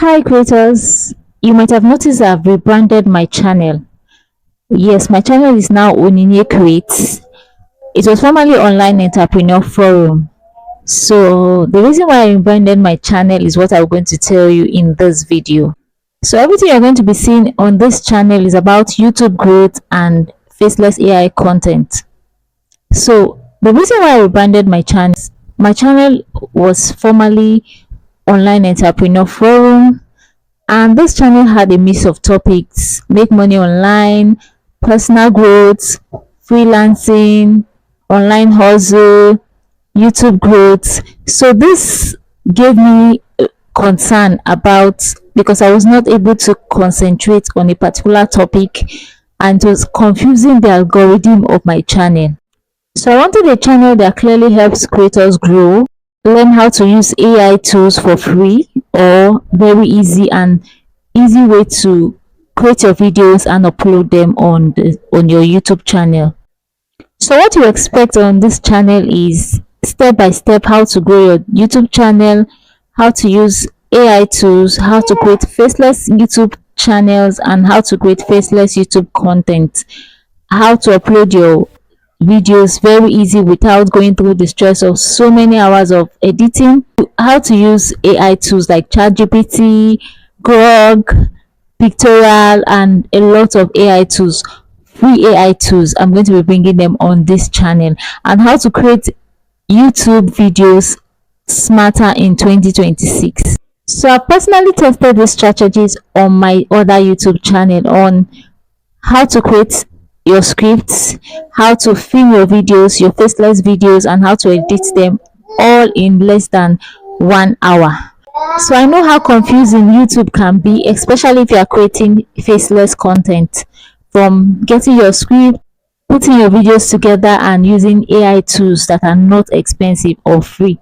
Hi creators, you might have noticed I've rebranded my channel. Yes, my channel is now Onyinye Creates. It was formerly Online Entrepreneur Forum. So the reason why I rebranded my channel is what I'm going to tell you in this video. So everything you're going to be seeing on this channel is about YouTube growth and faceless AI content. So the reason why I rebranded my channel was formerly Online Entrepreneur Forum, and this channel had a mix of topics: make money online, personal growth, freelancing, online hustle, YouTube growth. So this gave me concern about, because I was not able to concentrate on a particular topic, and it was confusing the algorithm of my channel. So I wanted a channel that clearly helps creators grow, learn how to use AI tools for free or very easy way to create your videos and upload them on your YouTube channel. So what you expect on this channel is step by step how to grow your YouTube channel, how to use AI tools, how to create faceless YouTube channels, and how to create faceless YouTube content, how to upload your videos very easy without going through the stress of so many hours of editing, how to use AI tools like ChatGPT, Grok, Pictorial, and a lot of AI tools, free AI tools. I'm going to be bringing them on this channel, and how to create YouTube videos smarter in 2026. So I personally tested these strategies on my other YouTube channel on how to create your scripts, how to film your videos, your faceless videos, and how to edit them all in less than 1 hour. So I know how confusing YouTube can be, especially if you are creating faceless content, from getting your script, putting your videos together, and using AI tools that are not expensive or free.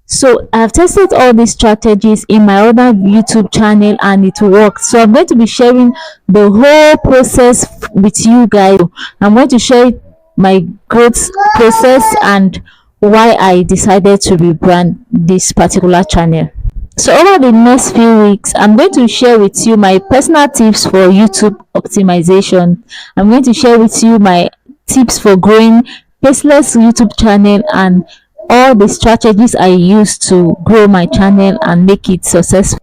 So I've tested all these strategies in my other YouTube channel and it worked. So I'm going to be sharing the whole process with you guys. I'm going to share my growth process and why I decided to rebrand this particular channel. So over the next few weeks, I'm going to share with you my personal tips for YouTube optimization. I'm going to share with you my tips for growing faceless YouTube channel and all the strategies I use to grow my channel and make it successful.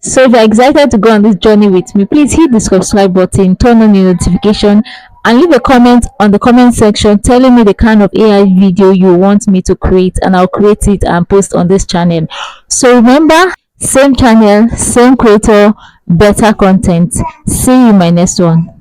So if you're excited to go on this journey with me, please hit the subscribe button, turn on your notification, and leave a comment on the comment section telling me the kind of AI video you want me to create, and I'll create it and post on this channel. So remember, same channel, same creator, better content. See you in my next one.